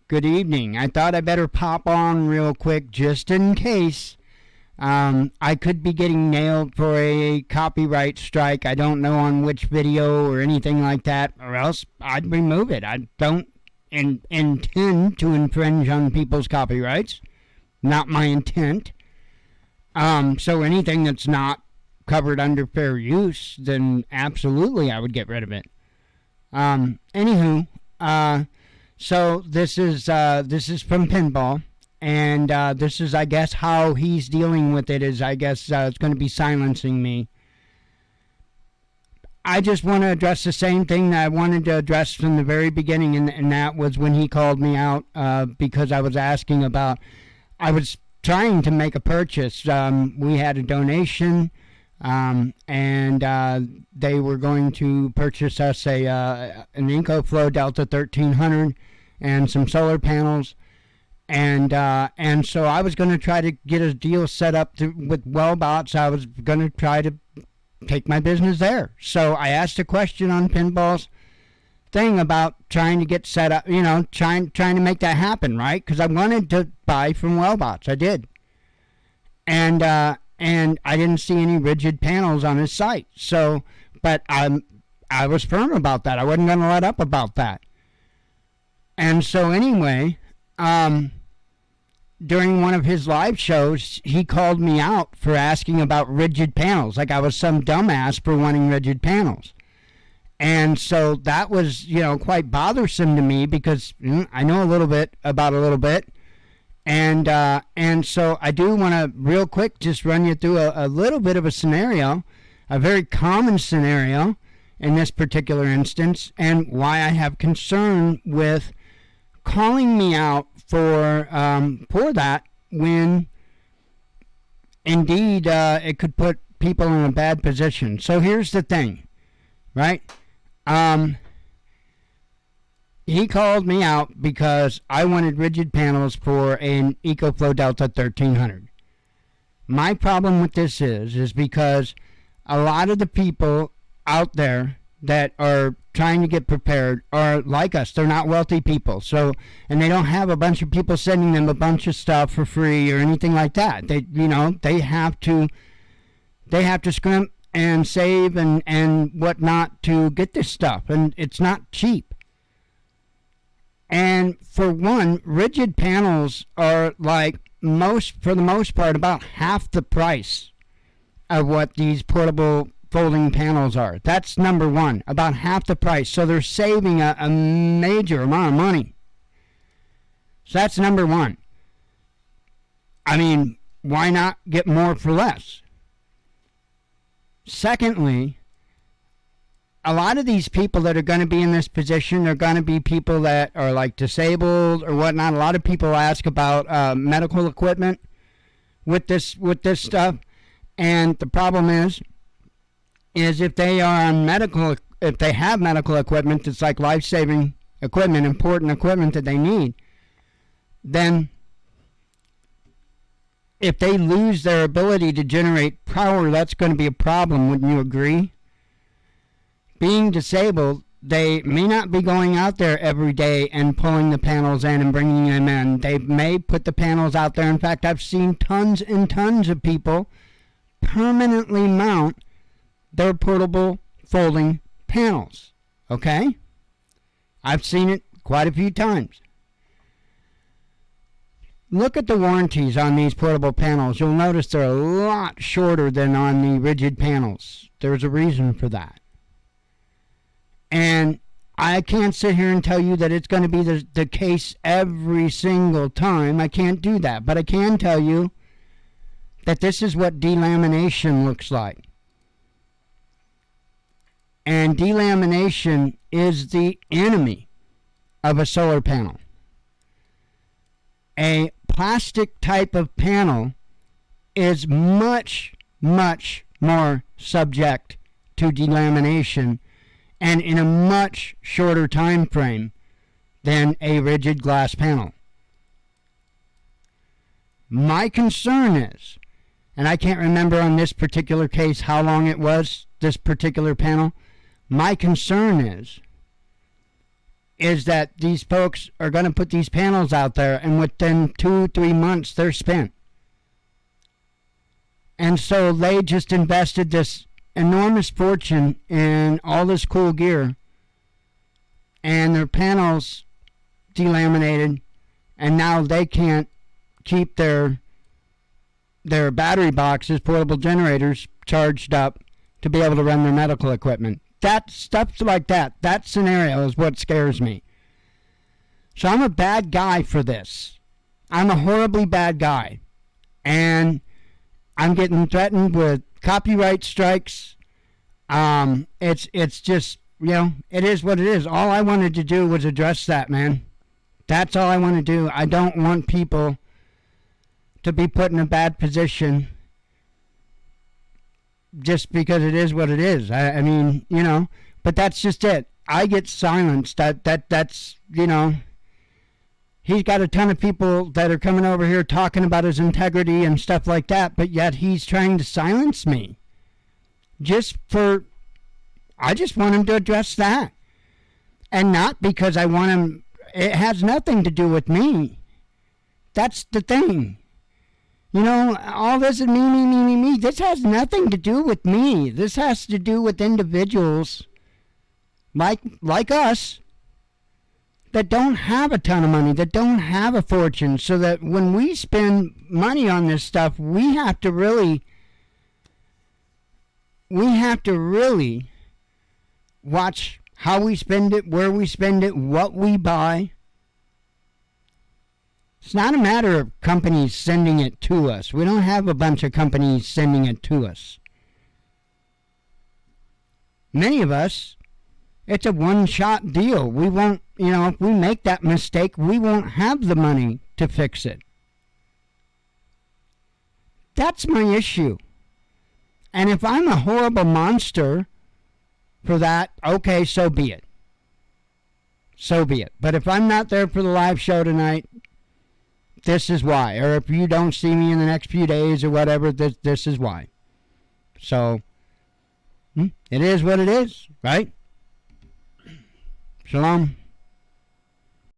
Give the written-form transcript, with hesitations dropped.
Good evening. I thought I better pop on real quick just in case. I could be getting nailed for a copyright strike. I don't know on which video or anything like that, or else I'd remove it. I don't intend to infringe on people's copyrights. Not my intent. So anything that's not covered under fair use, then absolutely I would get rid of it. Anywho, so this is from Pinball, and this is, I guess, how he's dealing with it is, I guess, it's going to be silencing me. I just want to address the same thing that I wanted to address from the very beginning, and that was when he called me out because I was asking about, I was trying to make a purchase. We had a donation, and they were going to purchase us an EcoFlow Delta 1300 and some solar panels, and so I was going to try to get a deal set up with Wellbots. I was going to try to take my business there. So I asked a question on Pinball's thing about trying to get set up, trying to make that happen, right? Because I wanted to buy from Wellbots. I did. And I didn't see any rigid panels on his site. So, but I was firm about that. I wasn't going to let up about that. And so anyway, during one of his live shows, he called me out for asking about rigid panels, like I was some dumbass for wanting rigid panels. And so that was, quite bothersome to me because I know a little bit about a little bit. And so I do want to real quick just run you through a little bit of a scenario, a very common scenario in this particular instance, and why I have concern with calling me out for that when indeed it could put people in a bad position. So here's the thing, right? He called me out because I wanted rigid panels for an EcoFlow Delta 1300. My problem with this is because a lot of the people out there that are trying to get prepared are like us. They're not wealthy people. So, and they don't have a bunch of people sending them a bunch of stuff for free or anything like that. They have to scrimp and save and whatnot to get this stuff. And it's not cheap. And for one, rigid panels are for the most part, about half the price of what these portable folding panels are. That's number one, about half the price. So they're saving a major amount of money. So that's number one. I mean, why not get more for less? Secondly, a lot of these people that are going to be in this position are going to be people that are like disabled or whatnot. A lot of people ask about medical equipment with this stuff, and the problem is if they are on if they have medical equipment that's like life-saving equipment, important equipment that they need, then if they lose their ability to generate power, that's going to be a problem. Wouldn't you agree? Being disabled, they may not be going out there every day and pulling the panels in and bringing them in. They may put the panels out there. In fact, I've seen tons and tons of people permanently mount their portable folding panels. Okay? I've seen it quite a few times. Look at the warranties on these portable panels. You'll notice they're a lot shorter than on the rigid panels. There's a reason for that. And I can't sit here and tell you that it's going to be the case every single time. I can't do that. But I can tell you that this is what delamination looks like. And delamination is the enemy of a solar panel. A plastic type of panel is much, much more subject to delamination and in a much shorter time frame than a rigid glass panel. My concern is, and I can't remember on this particular case how long it was, this particular panel, my concern is is that these folks are going to put these panels out there, and within 2-3 months they're spent. And so they just invested this enormous fortune in all this cool gear, and their panels delaminated, and now they can't keep their battery boxes, portable generators, charged up to be able to run their medical equipment. That stuff like that scenario is what scares me. So I'm a bad guy for this. I'm a horribly bad guy. And I'm getting threatened with copyright strikes. It's just, it is what it is. All I wanted to do was address that, man. That's all I want to do. I don't want people to be put in a bad position just because it is what it is. I mean, but that's just it. I get silenced. That's he's got a ton of people that are coming over here talking about his integrity and stuff like that, but yet he's trying to silence me. I just want him to address that. And not because I want him, it has nothing to do with me. That's the thing. All this is me. This has nothing to do with me. This has to do with individuals like us that don't have a ton of money, that don't have a fortune, so that when we spend money on this stuff, we have to really watch how we spend it, where we spend it, what we buy. It's not a matter of companies sending it to us. We don't have a bunch of companies sending it to us. Many of us, it's a one-shot deal. We won't, if we make that mistake, we won't have the money to fix it. That's my issue. And if I'm a horrible monster for that, okay, so be it. So be it. But if I'm not there for the live show tonight, this is why. Or if you don't see me in the next few days or whatever, this is why. So, it is what it is, right? Shalom.